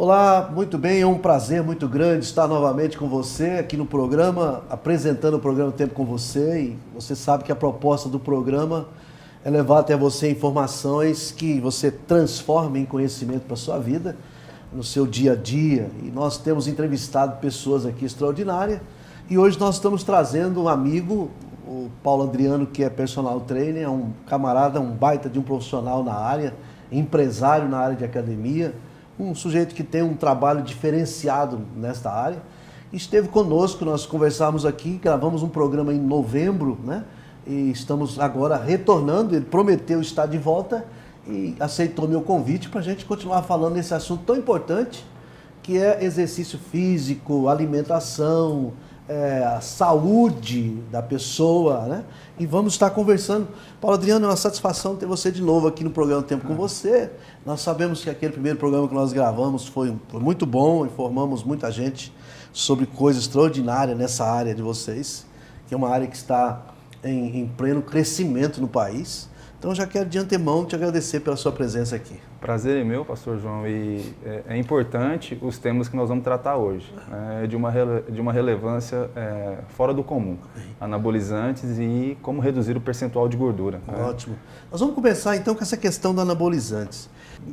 Olá, muito bem, é um prazer muito grande estar novamente com você aqui no programa, apresentando o programa Tempo com Você. E você sabe que a proposta do programa é levar até você informações que você transforma em conhecimento para a sua vida, no seu dia a dia. E nós temos entrevistado pessoas aqui extraordinárias. E hoje nós estamos trazendo um amigo, o Paulo Adriano, que é personal trainer, é um camarada, um baita de um profissional na área, empresário na área de academia, um sujeito que tem um trabalho diferenciado nesta área. Esteve conosco, nós conversamos aqui, gravamos um programa em novembro, né? E estamos agora retornando. Ele prometeu estar de volta e aceitou meu convite para a gente continuar falando nesse assunto tão importante, que é exercício físico, alimentação, a saúde da pessoa, né? E vamos estar conversando. Paulo Adriano, é uma satisfação ter você de novo aqui no programa Tempo com Você. Nós sabemos que aquele primeiro programa que nós gravamos foi muito bom, informamos muita gente sobre coisas extraordinárias nessa área de vocês, que é uma área que está em pleno crescimento no país. Então, já quero de antemão te agradecer pela sua presença aqui. Prazer é meu, pastor João, e é importante os temas que nós vamos tratar hoje, de uma relevância fora do comum, anabolizantes e como reduzir o percentual de gordura. Ótimo. Nós vamos começar então com essa questão do anabolizantes.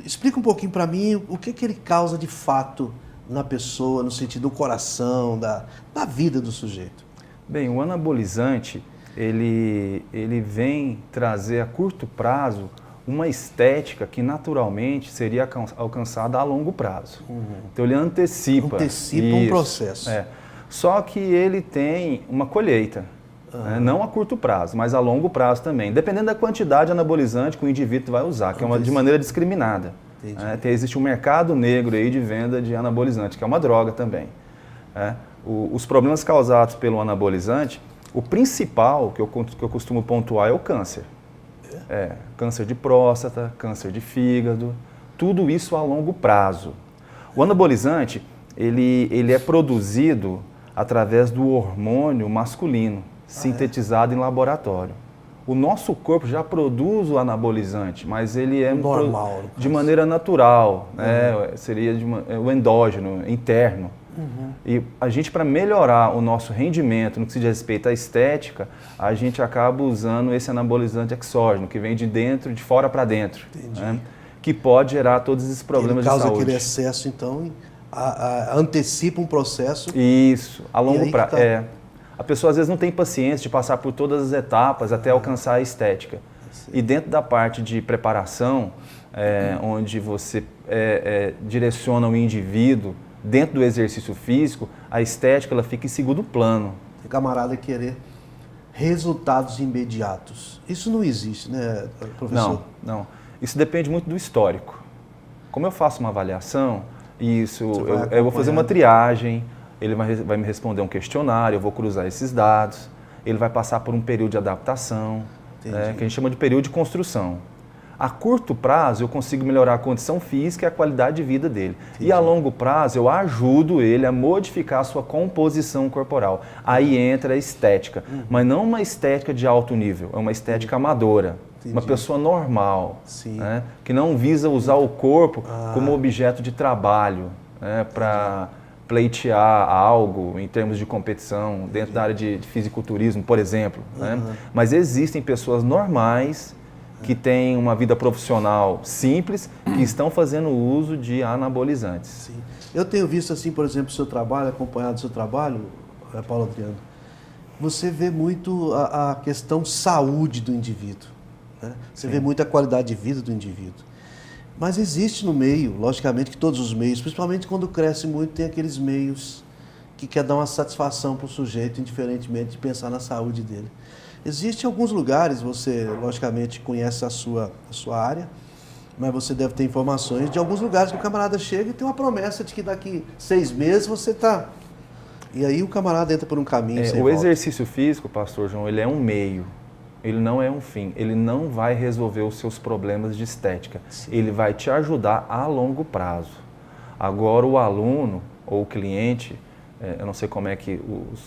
Explica um pouquinho para mim o que ele causa de fato na pessoa, no sentido do coração, da vida do sujeito. Bem, o anabolizante, ele vem trazer a curto prazo uma estética que naturalmente seria alcançada a longo prazo. Então ele antecipa um processo. Só que ele tem uma colheita, não a curto prazo, mas a longo prazo também, dependendo da quantidade de anabolizante que o indivíduo vai usar, que é de maneira discriminada. Existe um mercado negro aí de venda de anabolizante, que é uma droga também. Os problemas causados pelo anabolizante, o principal que eu costumo pontuar é o câncer. Câncer de próstata, câncer de fígado, tudo isso a longo prazo. O anabolizante, ele é produzido através do hormônio masculino, sintetizado em laboratório. O nosso corpo já produz o anabolizante, mas ele é normal, de maneira natural, seria o endógeno, interno. E a gente, para melhorar o nosso rendimento no que se diz respeito à estética, a gente acaba usando esse anabolizante exógeno, que vem de dentro, de fora para dentro, que pode gerar todos esses problemas de saúde. Causa aquele excesso, então, antecipa um processo. Isso, a longo prazo. A pessoa às vezes não tem paciência de passar por todas as etapas até alcançar a estética. E dentro da parte de preparação, onde você direciona o indivíduo, dentro do exercício físico, a estética ela fica em segundo plano. Tem camarada querer resultados imediatos. Isso não existe, né, professor? Não. Isso depende muito do histórico. Como eu faço uma avaliação, eu vou fazer uma triagem, ele vai me responder um questionário, eu vou cruzar esses dados, ele vai passar por um período de adaptação, que a gente chama de período de construção. A curto prazo, eu consigo melhorar a condição física e a qualidade de vida dele. E a longo prazo, eu ajudo ele a modificar a sua composição corporal. Aí entra a estética, mas não uma estética de alto nível, é uma estética amadora. Uma pessoa normal, que não visa usar o corpo como objeto de trabalho, para pleitear algo em termos de competição, dentro da área de fisiculturismo, por exemplo. Mas existem pessoas normais que têm uma vida profissional simples, que estão fazendo uso de anabolizantes. Sim. Eu tenho visto, assim, por exemplo, o seu trabalho, acompanhado do seu trabalho, Paulo Adriano, você vê muito a questão saúde do indivíduo, né? Você vê muito a qualidade de vida do indivíduo. Mas existe no meio, logicamente que todos os meios, principalmente quando cresce muito, tem aqueles meios que quer dar uma satisfação para o sujeito, indiferentemente de pensar na saúde dele. Existem alguns lugares, você logicamente conhece a sua área, mas você deve ter informações de alguns lugares que o camarada chega e tem uma promessa de que daqui 6 meses você está... E aí o camarada entra por um caminho sem volta. O exercício físico, pastor João, ele é um meio, ele não é um fim, ele não vai resolver os seus problemas de estética, ele vai te ajudar a longo prazo. Agora o aluno ou o cliente, eu não sei como é que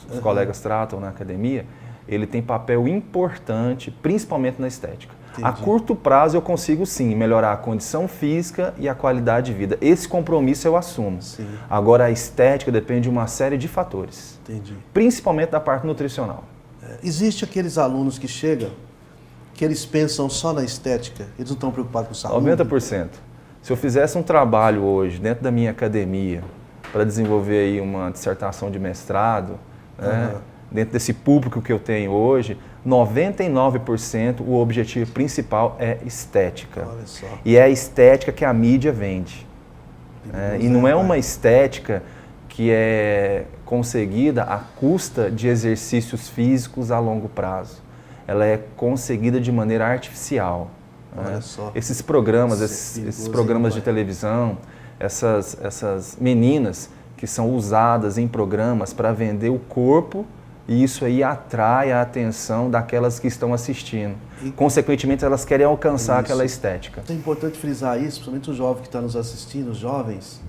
os colegas tratam na academia, ele tem papel importante, principalmente na estética. A curto prazo eu consigo sim melhorar a condição física e a qualidade de vida. Esse compromisso eu assumo. Sim. Agora a estética depende de uma série de fatores. Entendi. Principalmente da parte nutricional. Existe aqueles alunos que chegam, que eles pensam só na estética, eles não estão preocupados com saúde? 90%. Se eu fizesse um trabalho hoje dentro da minha academia para desenvolver aí uma dissertação de mestrado, né, dentro desse público que eu tenho hoje, 99% o objetivo principal é estética. Olha só. E é a estética que a mídia vende. E não é uma estética que é conseguida à custa de exercícios físicos a longo prazo. Ela é conseguida de maneira artificial. Olha só. Esses programas, esses programas de televisão, essas meninas que são usadas em programas para vender o corpo, e isso aí atrai a atenção daquelas que estão assistindo. Consequentemente, elas querem alcançar aquela estética. É importante frisar isso, principalmente o jovem que está nos assistindo, os jovens,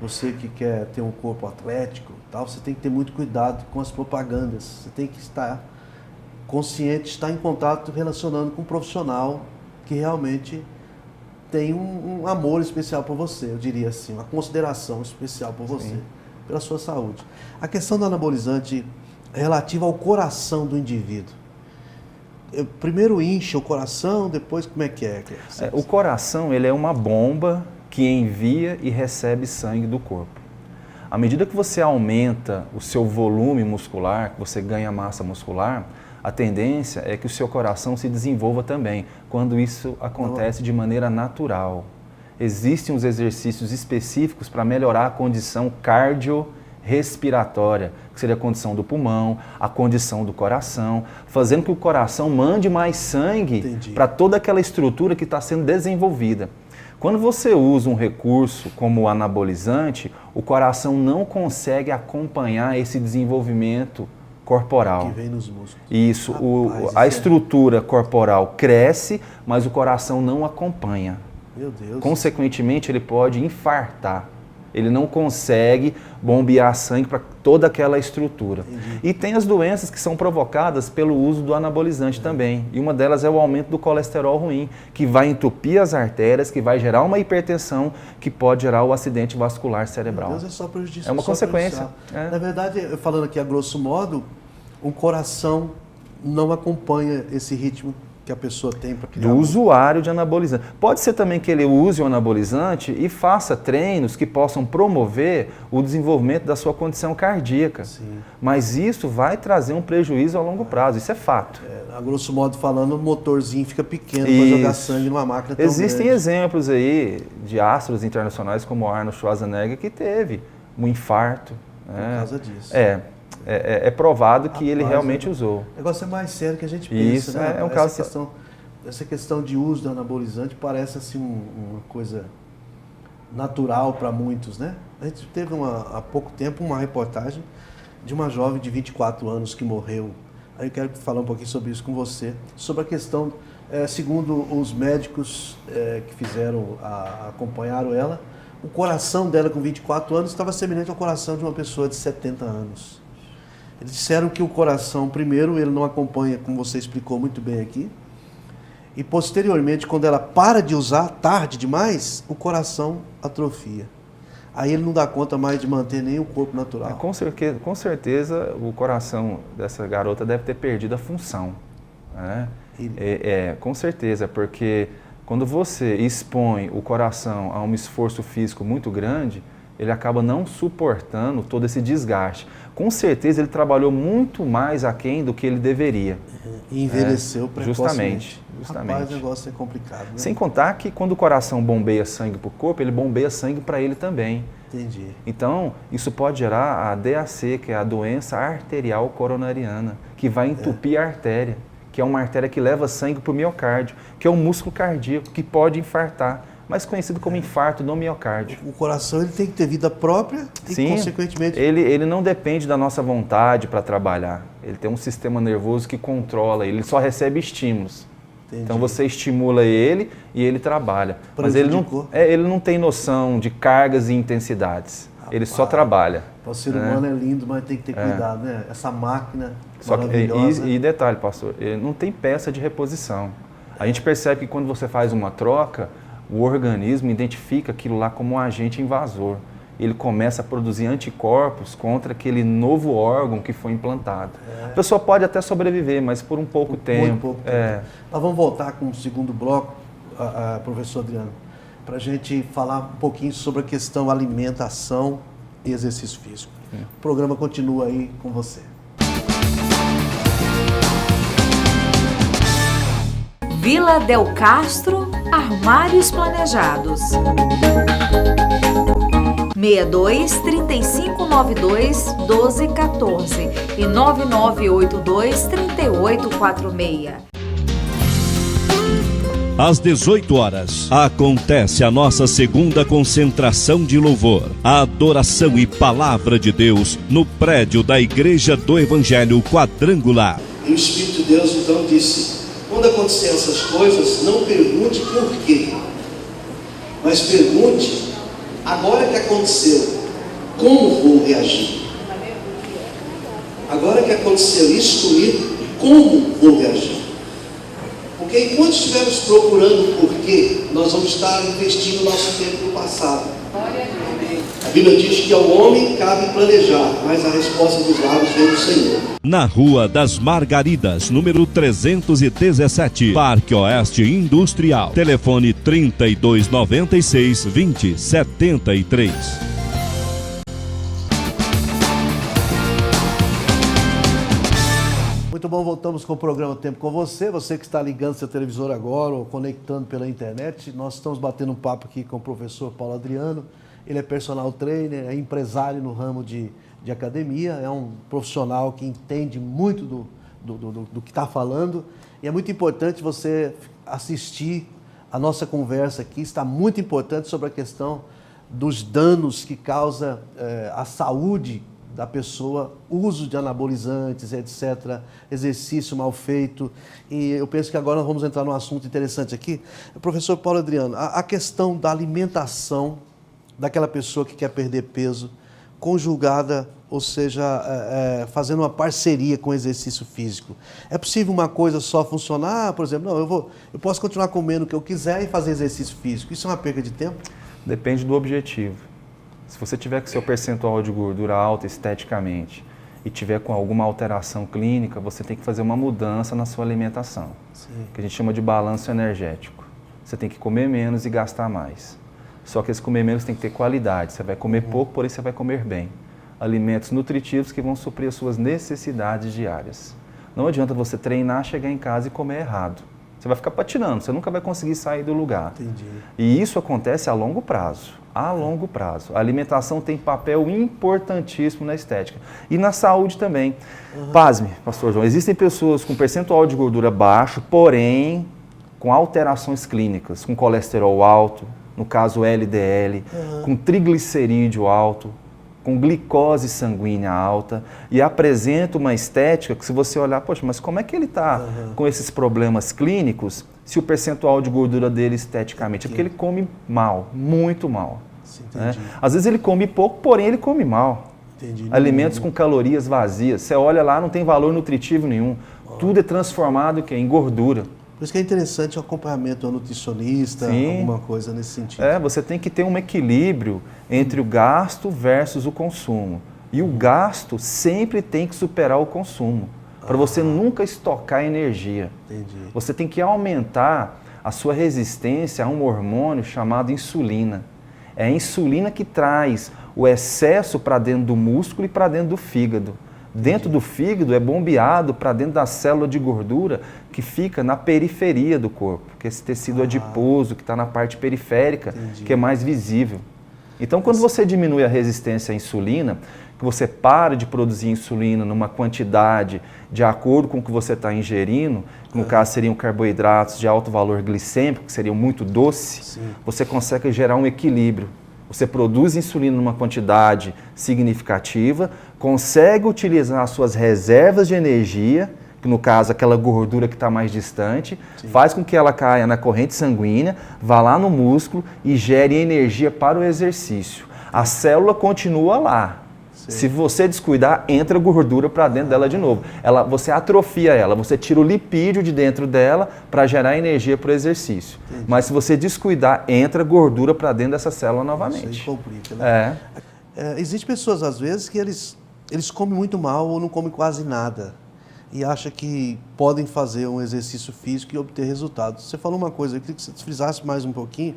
você que quer ter um corpo atlético, tal, você tem que ter muito cuidado com as propagandas. Você tem que estar consciente, estar em contato, relacionando com um profissional que realmente tem um amor especial por você, eu diria assim, uma consideração especial por você, pela sua saúde. A questão do anabolizante relativa ao coração do indivíduo. Primeiro incha o coração, depois como é que é? O coração ele é uma bomba que envia e recebe sangue do corpo. À medida que você aumenta o seu volume muscular, que você ganha massa muscular, a tendência é que o seu coração se desenvolva também, quando isso acontece de maneira natural. Existem os exercícios específicos para melhorar a condição cardiorrespiratória, que seria a condição do pulmão, a condição do coração, fazendo que o coração mande mais sangue para toda aquela estrutura que está sendo desenvolvida. Quando você usa um recurso como o anabolizante, o coração não consegue acompanhar esse desenvolvimento corporal. Que vem nos músculos. Isso, a estrutura corporal cresce, mas o coração não acompanha. Meu Deus. Consequentemente, ele pode infartar. Ele não consegue bombear sangue para toda aquela estrutura. Entendi. E tem as doenças que são provocadas pelo uso do anabolizante também. E uma delas é o aumento do colesterol ruim, que vai entupir as artérias, que vai gerar uma hipertensão, que pode gerar o acidente vascular cerebral. Meu Deus, é só prejudicial. É uma consequência. Na verdade, falando aqui a grosso modo, o coração não acompanha esse ritmo que a pessoa tem para criar. Do usuário de anabolizante. Pode ser também que ele use o anabolizante e faça treinos que possam promover o desenvolvimento da sua condição cardíaca. Sim. Mas isso vai trazer um prejuízo a longo prazo, isso é fato. A grosso modo falando, o motorzinho fica pequeno para jogar sangue numa máquina tão Existem grande. exemplos aí de astros internacionais como Arnold Schwarzenegger que teve um infarto. Por causa disso. É provado que ele realmente usou. O negócio é mais sério que a gente pensa, Isso, né? é um caso... Essa questão de uso do anabolizante parece assim uma coisa natural para muitos, né? A gente teve há pouco tempo uma reportagem de uma jovem de 24 anos que morreu. Aí eu quero falar um pouquinho sobre isso com você, sobre a questão, segundo os médicos que acompanharam ela, o coração dela com 24 anos estava semelhante ao coração de uma pessoa de 70 anos. Eles disseram que o coração, primeiro, ele não acompanha, como você explicou muito bem aqui, e posteriormente, quando ela para de usar, tarde demais, o coração atrofia. Aí ele não dá conta mais de manter nem o corpo natural. Com certeza, o coração dessa garota deve ter perdido a função. Né? Com certeza, porque quando você expõe o coração a um esforço físico muito grande, ele acaba não suportando todo esse desgaste. Com certeza ele trabalhou muito mais aquém do que ele deveria. E envelheceu precocemente. Justamente. Rapaz, o negócio é complicado, né? Sem contar que quando o coração bombeia sangue para o corpo, ele bombeia sangue para ele também. Entendi. Então, isso pode gerar a DAC, que é a doença arterial coronariana, que vai entupir a artéria, que é uma artéria que leva sangue para o miocárdio, que é um músculo cardíaco que pode infartar, mais conhecido como infarto do miocárdio. O coração ele tem que ter vida própria e, Sim, consequentemente... ele não depende da nossa vontade para trabalhar. Ele tem um sistema nervoso que controla, ele só recebe estímulos. Entendi. Então você estimula ele e ele trabalha. Mas ele não tem noção de cargas e intensidades. Rapaz, ele só trabalha. O ser humano é lindo, mas tem que ter cuidado, né? Essa máquina só maravilhosa. E detalhe, pastor, ele não tem peça de reposição. A gente percebe que quando você faz uma troca, o organismo identifica aquilo lá como um agente invasor. Ele começa a produzir anticorpos contra aquele novo órgão que foi implantado. A pessoa pode até sobreviver, mas por um pouco tempo. Muito pouco tempo. Nós vamos voltar com o segundo bloco, professor Adriano, para a gente falar um pouquinho sobre a questão alimentação e exercício físico. O programa continua aí com você. Vila Del Castro, Armários Planejados. 62 3592 1214 e 9982 3846. Às 18 horas, acontece a nossa segunda concentração de louvor, a adoração e palavra de Deus no prédio da Igreja do Evangelho Quadrangular. E o Espírito de Deus então disse: quando acontecer essas coisas, não pergunte por quê, mas pergunte, agora que aconteceu, como vou reagir? Agora que aconteceu isso comigo, como vou reagir? Porque enquanto estivermos procurando o porquê, nós vamos estar investindo o nosso tempo no passado. A Bíblia diz que ao homem cabe planejar, mas a resposta dos lábios vem do Senhor. Na Rua das Margaridas, número 317, Parque Oeste Industrial. Telefone 3296 2073. Muito bom, voltamos com o programa Tempo com Você. Você que está ligando seu televisor agora ou conectando pela internet, nós estamos batendo um papo aqui com o professor Paulo Adriano. Ele é personal trainer, é empresário no ramo de academia, é um profissional que entende muito do que está falando. E é muito importante você assistir a nossa conversa aqui, está muito importante sobre a questão dos danos que causa a saúde da pessoa, uso de anabolizantes, etc., exercício mal feito. E eu penso que agora nós vamos entrar num assunto interessante aqui. Professor Paulo Adriano, a questão da alimentação daquela pessoa que quer perder peso, conjugada, ou seja, fazendo uma parceria com o exercício físico. É possível uma coisa só funcionar? Por exemplo, não, eu posso continuar comendo o que eu quiser e fazer exercício físico. Isso é uma perda de tempo? Depende do objetivo. Se você tiver com seu percentual de gordura alto esteticamente e tiver com alguma alteração clínica, você tem que fazer uma mudança na sua alimentação, que a gente chama de balanço energético. Você tem que comer menos e gastar mais. Só que esse comer menos tem que ter qualidade. Você vai comer pouco, porém você vai comer bem. Alimentos nutritivos que vão suprir as suas necessidades diárias. Não adianta você treinar, chegar em casa e comer errado. Você vai ficar patinando, você nunca vai conseguir sair do lugar. Entendi. E isso acontece a longo prazo. A longo prazo. A alimentação tem papel importantíssimo na estética. E na saúde também. Pasme, pastor João, existem pessoas com percentual de gordura baixo, porém com alterações clínicas, com colesterol alto, no caso LDL, com triglicerídeo alto, com glicose sanguínea alta, e apresenta uma estética que, se você olhar, poxa, mas como é que ele está com esses problemas clínicos se o percentual de gordura dele esteticamente? É porque ele come mal, muito mal. Sim, né? Às vezes ele come pouco, porém ele come mal. Entendi. Alimentos com calorias vazias. Você olha lá, não tem valor nutritivo nenhum. Tudo é transformado em gordura. Por isso que é interessante o acompanhamento de um nutricionista, alguma coisa nesse sentido. Você tem que ter um equilíbrio entre o gasto versus o consumo. E o gasto sempre tem que superar o consumo, para você nunca estocar energia. Entendi. Você tem que aumentar a sua resistência a um hormônio chamado insulina. É a insulina que traz o excesso para dentro do músculo e para dentro do fígado. Dentro do fígado é bombeado para dentro da célula de gordura que fica na periferia do corpo, que é esse tecido adiposo que está na parte periférica, que é mais visível. Então, quando você diminui a resistência à insulina, que você para de produzir insulina numa quantidade de acordo com o que você está ingerindo, que no caso seriam carboidratos de alto valor glicêmico, que seriam muito doces, você consegue gerar um equilíbrio. Você produz insulina numa quantidade significativa, consegue utilizar as suas reservas de energia, que no caso aquela gordura que está mais distante, faz com que ela caia na corrente sanguínea, vá lá no músculo e gere energia para o exercício. A célula continua lá, Se você descuidar, entra gordura para dentro dela de novo. Você atrofia ela, você tira o lipídio de dentro dela para gerar energia para o exercício. Entendi. Mas se você descuidar, entra gordura para dentro dessa célula novamente. Isso aí complica, né? Existem pessoas, às vezes, que eles comem muito mal ou não comem quase nada e acham que podem fazer um exercício físico e obter resultados. Você falou uma coisa, eu queria que você frisasse mais um pouquinho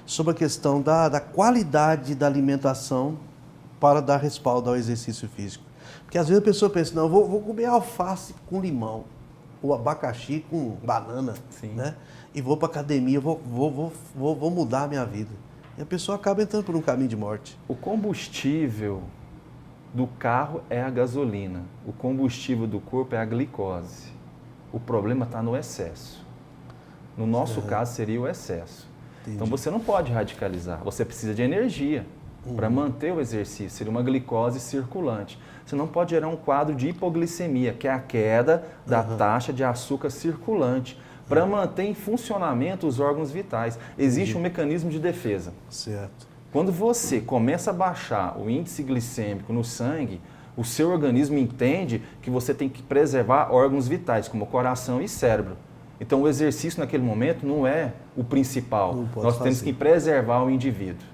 sobre a questão da qualidade da alimentação para dar respaldo ao exercício físico. Porque às vezes a pessoa pensa, não, eu vou comer alface com limão, ou abacaxi com banana, né? E vou para a academia, vou mudar a minha vida. E a pessoa acaba entrando por um caminho de morte. O combustível do carro é a gasolina, o combustível do corpo é a glicose. O problema está no excesso. No nosso caso seria o excesso. Entendi. Então você não pode radicalizar, você precisa de energia. Para manter o exercício, seria uma glicose circulante. Você não pode gerar um quadro de hipoglicemia, que é a queda da taxa de açúcar circulante, para manter em funcionamento os órgãos vitais. Existe um mecanismo de defesa. Certo. Quando você começa a baixar o índice glicêmico no sangue, o seu organismo entende que você tem que preservar órgãos vitais, como coração e cérebro. Então o exercício naquele momento não é o principal. Nós temos que preservar o indivíduo.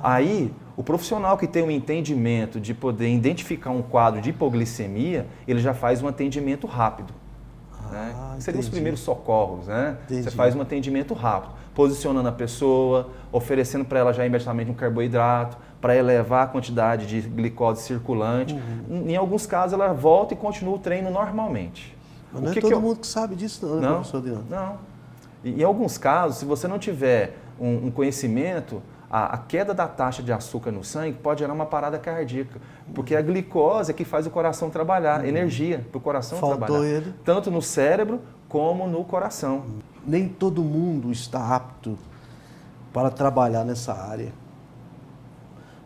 Aí, o profissional que tem um entendimento de poder identificar um quadro de hipoglicemia, ele já faz um atendimento rápido. Né? Seriam os primeiros socorros, né? Você faz um atendimento rápido, posicionando a pessoa, oferecendo para ela já imediatamente um carboidrato, para elevar a quantidade de glicose circulante. Em alguns casos, ela volta e continua o treino normalmente. Mas não é todo mundo que sabe disso, não, professor Adriano? Não. Em alguns casos, se você não tiver um conhecimento, a queda da taxa de açúcar no sangue pode gerar uma parada cardíaca, porque a glicose é que faz o coração trabalhar, energia para o coração trabalhar, tanto no cérebro como no coração. Nem todo mundo está apto para trabalhar nessa área,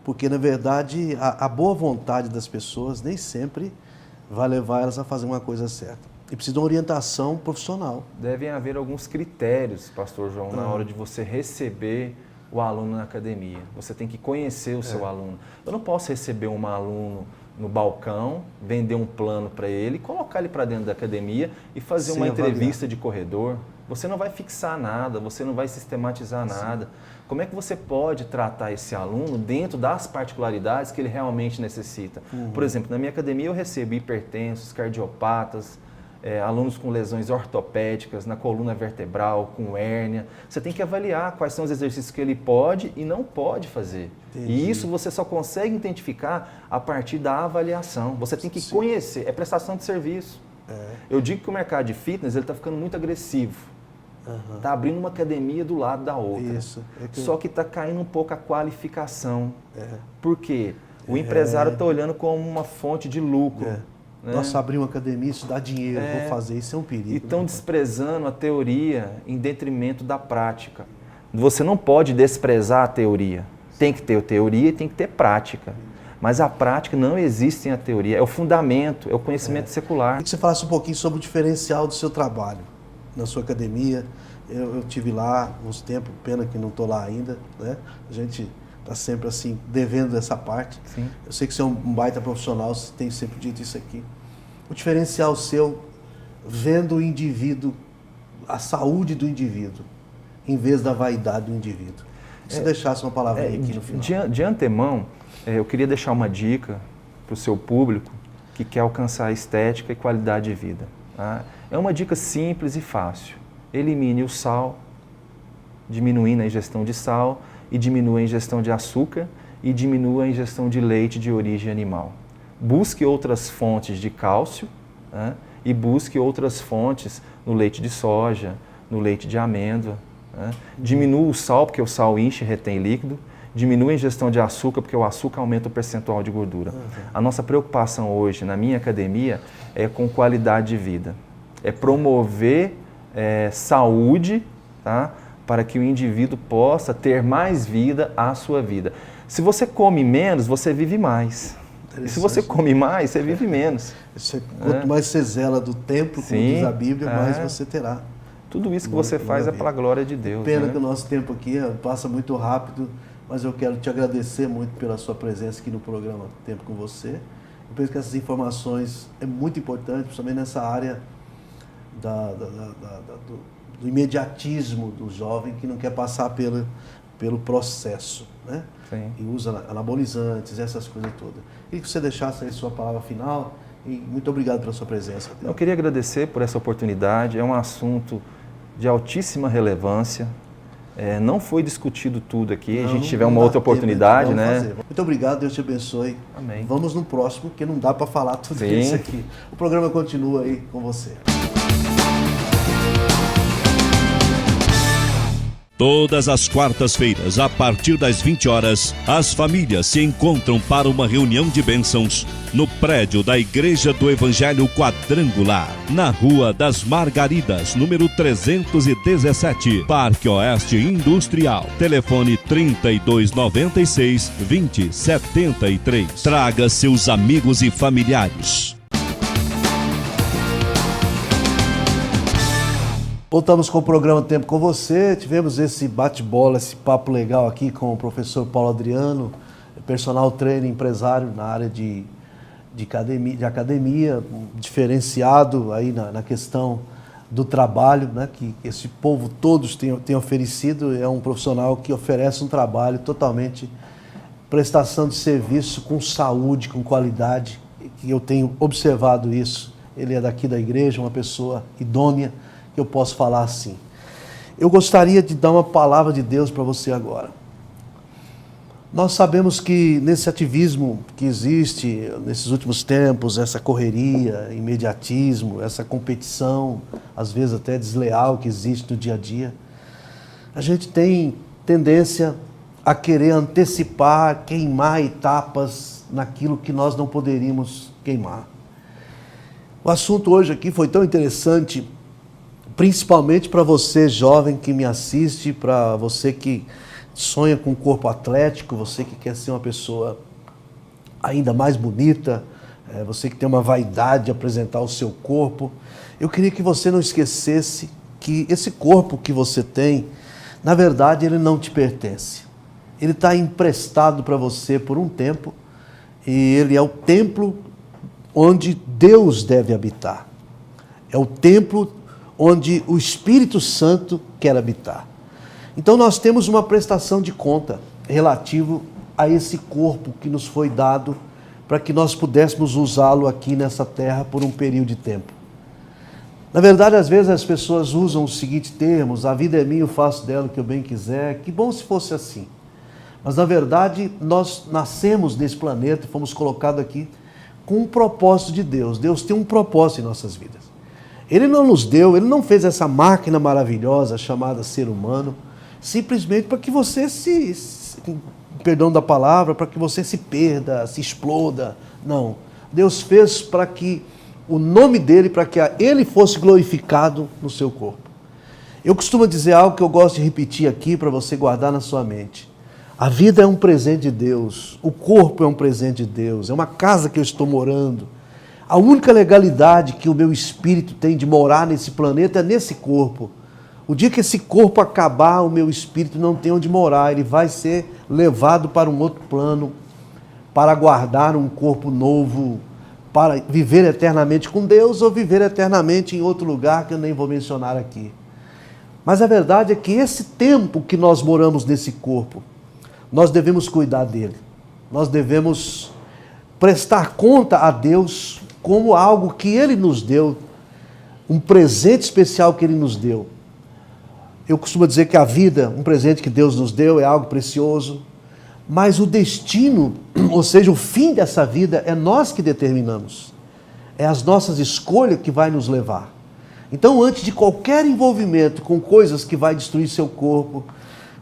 porque na verdade a boa vontade das pessoas nem sempre vai levar elas a fazer uma coisa certa. E precisa de uma orientação profissional. Devem haver alguns critérios, pastor João, na hora de você receber o aluno na academia. Você tem que conhecer o seu aluno. Eu não posso receber um aluno no balcão, vender um plano para ele, colocar ele para dentro da academia e fazer uma entrevista de corredor. Você não vai fixar nada, você não vai sistematizar nada. Como é que você pode tratar esse aluno dentro das particularidades que ele realmente necessita? Por exemplo, na minha academia eu recebo hipertensos, cardiopatas, alunos com lesões ortopédicas na coluna vertebral, com hérnia. Você tem que avaliar quais são os exercícios que ele pode e não pode fazer. Entendi. E isso você só consegue identificar a partir da avaliação. Você tem que conhecer, é prestação de serviço. Eu digo que o mercado de fitness está ficando muito agressivo. Está abrindo uma academia do lado da outra. Só que está caindo um pouco a qualificação. Por quê? O empresário está olhando como uma fonte de lucro. Né? Nossa, abrir uma academia, isso dá dinheiro, vou fazer, isso é um perigo. E estão desprezando a teoria em detrimento da prática. Você não pode desprezar a teoria. Tem que ter teoria e tem que ter prática. Mas a prática não existe sem a teoria. É o fundamento, é o conhecimento secular. Queria que você falasse um pouquinho sobre o diferencial do seu trabalho na sua academia. Eu tive lá uns tempos, pena que não estou lá ainda, né? A gente está sempre assim, devendo essa parte. Sim. Eu sei que você é um baita profissional, você tem sempre dito isso aqui. O diferencial seu, vendo o indivíduo, a saúde do indivíduo, em vez da vaidade do indivíduo. Se você deixasse uma palavrinha aqui no final. De antemão, eu queria deixar uma dica para o seu público que quer alcançar estética e qualidade de vida. Tá? É uma dica simples e fácil. Elimine o sal, diminuindo a ingestão de sal, e diminua a ingestão de açúcar e diminua a ingestão de leite de origem animal. Busque outras fontes de cálcio, né? E busque outras fontes no leite de soja, no leite de amêndoa. Né? Diminua o sal, porque o sal enche e retém líquido. Diminua a ingestão de açúcar, porque o açúcar aumenta o percentual de gordura. A nossa preocupação hoje na minha academia é com qualidade de vida. É promover saúde, tá? Para que o indivíduo possa ter mais vida à sua vida. Se você come menos, você vive mais. E se você come mais, você vive menos. Quanto mais você zela do templo, como diz a Bíblia, mais você terá. Tudo isso que você faz é para a glória de Deus. Pena, né? que o nosso tempo aqui passa muito rápido, mas eu quero te agradecer muito pela sua presença aqui no programa Tempo com Você. Eu penso que essas informações é muito importante, principalmente nessa área do imediatismo do jovem que não quer passar pelo processo, né? Sim. E usa anabolizantes, essas coisas todas. Queria que você deixasse aí sua palavra final e muito obrigado pela sua presença. Eu queria agradecer por essa oportunidade, é um assunto de altíssima relevância, não foi discutido tudo aqui, a gente tiver uma outra oportunidade, né? Fazer. Muito obrigado, Deus te abençoe. Amém. Vamos no próximo, porque não dá para falar tudo Sim. isso aqui. O programa continua aí com você. Todas as quartas-feiras, a partir das 20 horas, as famílias se encontram para uma reunião de bênçãos no prédio da Igreja do Evangelho Quadrangular, na Rua das Margaridas, número 317, Parque Oeste Industrial. Telefone 3296-2073. Traga seus amigos e familiares. Voltamos com o programa Tempo com Você. Tivemos esse bate-bola, esse papo legal aqui com o professor Paulo Adriano, personal trainer, empresário na área de academia, diferenciado aí na questão do trabalho, né, que esse povo todos tem oferecido. É um profissional que oferece um trabalho totalmente prestação de serviço com saúde, com qualidade, que eu tenho observado isso. Ele é daqui da igreja, uma pessoa idônea, que eu posso falar assim. Eu gostaria de dar uma palavra de Deus para você agora. Nós sabemos que nesse ativismo que existe nesses últimos tempos, essa correria, imediatismo, essa competição, às vezes até desleal que existe no dia a dia, a gente tem tendência a querer antecipar, queimar etapas naquilo que nós não poderíamos queimar. O assunto hoje aqui foi tão interessante, principalmente para você jovem que me assiste, para você que sonha com um corpo atlético, você que quer ser uma pessoa ainda mais bonita, você que tem uma vaidade de apresentar o seu corpo. Eu queria que você não esquecesse que esse corpo que você tem, na verdade, ele não te pertence. Ele está emprestado para você por um tempo e ele é o templo onde Deus deve habitar. É o templo onde o Espírito Santo quer habitar. Então nós temos uma prestação de conta relativo a esse corpo que nos foi dado para que nós pudéssemos usá-lo aqui nessa terra por um período de tempo. Na verdade, às vezes as pessoas usam os seguintes termos: a vida é minha, eu faço dela o que eu bem quiser. Que bom se fosse assim. Mas na verdade nós nascemos nesse planeta e fomos colocados aqui com um propósito de Deus. Deus tem um propósito em nossas vidas. Ele não nos deu, Ele não fez essa máquina maravilhosa chamada ser humano, simplesmente para que você perdão da palavra, para que você se perda, se exploda. Não. Deus fez para que o nome dEle, para que Ele fosse glorificado no seu corpo. Eu costumo dizer algo que eu gosto de repetir aqui para você guardar na sua mente. A vida é um presente de Deus, o corpo é um presente de Deus, é uma casa que eu estou morando. A única legalidade que o meu espírito tem de morar nesse planeta é nesse corpo. O dia que esse corpo acabar, o meu espírito não tem onde morar. Ele vai ser levado para um outro plano, para guardar um corpo novo, para viver eternamente com Deus ou viver eternamente em outro lugar que eu nem vou mencionar aqui. Mas a verdade é que esse tempo que nós moramos nesse corpo, nós devemos cuidar dele. Nós devemos prestar conta a Deus como algo que Ele nos deu, um presente especial que Ele nos deu. Eu costumo dizer que a vida, um presente que Deus nos deu, é algo precioso, mas o destino, ou seja, o fim dessa vida, é nós que determinamos. É as nossas escolhas que vai nos levar. Então, antes de qualquer envolvimento com coisas que vai destruir seu corpo,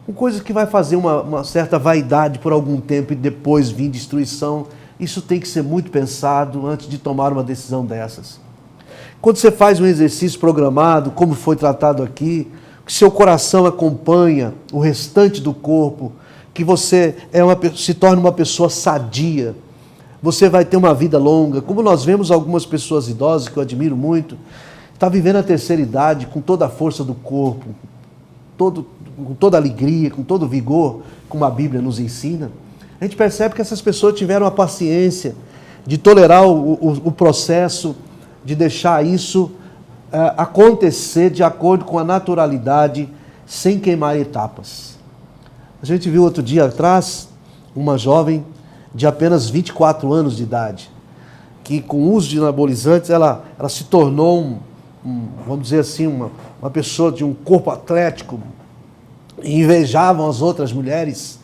com coisas que vai fazer uma certa vaidade por algum tempo e depois vir destruição, isso tem que ser muito pensado antes de tomar uma decisão dessas. Quando você faz um exercício programado, como foi tratado aqui, que seu coração acompanha o restante do corpo, que você se torna uma pessoa sadia, você vai ter uma vida longa. Como nós vemos algumas pessoas idosas, que eu admiro muito, está vivendo a terceira idade com toda a força do corpo, com toda a alegria, com todo o vigor, como a Bíblia nos ensina, a gente percebe que essas pessoas tiveram a paciência de tolerar o processo, de deixar isso acontecer de acordo com a naturalidade, sem queimar etapas. A gente viu outro dia atrás uma jovem de apenas 24 anos de idade, que com o uso de anabolizantes ela se tornou, vamos dizer assim, uma pessoa de um corpo atlético, e invejavam as outras mulheres,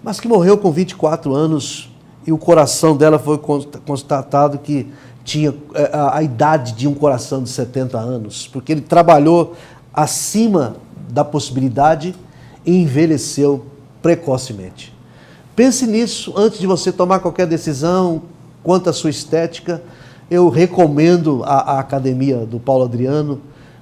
mas que morreu com 24 anos e o coração dela foi constatado que tinha a idade de um coração de 70 anos, porque ele trabalhou acima da possibilidade e envelheceu precocemente. Pense nisso antes de você tomar qualquer decisão quanto à sua estética. Eu recomendo a academia do Paulo Adriano,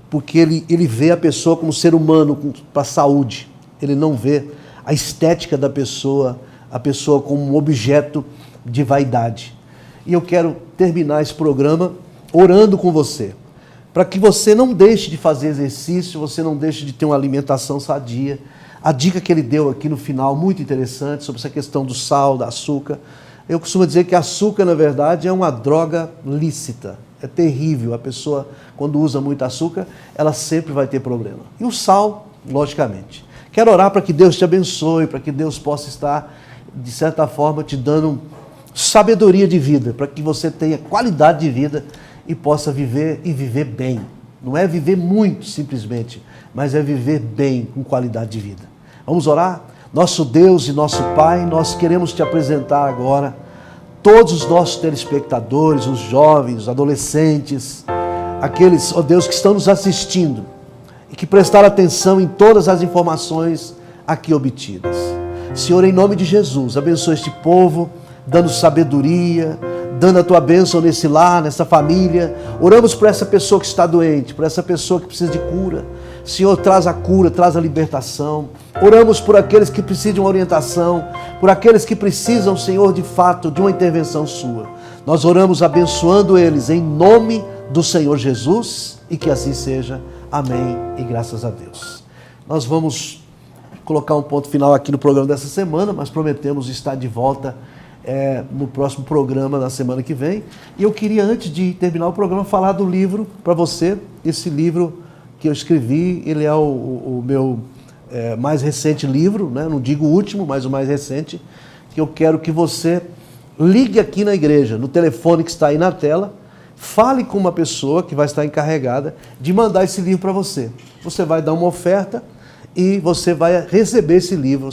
porque ele vê a pessoa como ser humano, para a saúde. Ele não vê a estética da pessoa, a pessoa como um objeto de vaidade. E eu quero terminar esse programa orando com você, para que você não deixe de fazer exercício, você não deixe de ter uma alimentação sadia. A dica que ele deu aqui no final, muito interessante, sobre essa questão do sal, do açúcar. Eu costumo dizer que açúcar, na verdade, é uma droga lícita. É terrível. A pessoa, quando usa muito açúcar, ela sempre vai ter problema. E o sal, logicamente. Quero orar para que Deus te abençoe, para que Deus possa estar, de certa forma, te dando sabedoria de vida, para que você tenha qualidade de vida e possa viver e viver bem. Não é viver muito, simplesmente, mas é viver bem, com qualidade de vida. Vamos orar? Nosso Deus e nosso Pai, nós queremos te apresentar agora todos os nossos telespectadores, os jovens, os adolescentes, aqueles, ó Deus, que estão nos assistindo e que prestaram atenção em todas as informações aqui obtidas. Senhor, em nome de Jesus, abençoa este povo, dando sabedoria, dando a tua bênção nesse lar, nessa família. Oramos por essa pessoa que está doente, por essa pessoa que precisa de cura. Senhor, traz a cura, traz a libertação. Oramos por aqueles que precisam de uma orientação, por aqueles que precisam, Senhor, de fato, de uma intervenção sua. Nós oramos abençoando eles em nome do Senhor Jesus e que assim seja. Amém e graças a Deus. Nós vamos colocar um ponto final aqui no programa dessa semana, mas prometemos estar de volta no próximo programa na semana que vem. E eu queria, antes de terminar o programa, falar do livro para você. Esse livro que eu escrevi, ele é o meu mais recente livro, né? Não digo o último, mas o mais recente, que eu quero que você ligue aqui na igreja, no telefone que está aí na tela, fale com uma pessoa que vai estar encarregada de mandar esse livro para você. Você vai dar uma oferta e você vai receber esse livro,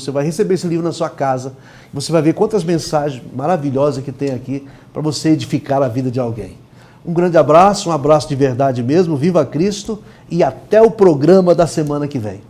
na sua casa. Você vai ver quantas mensagens maravilhosas que tem aqui para você edificar a vida de alguém. Um grande abraço, um abraço de verdade mesmo, viva Cristo e até o programa da semana que vem.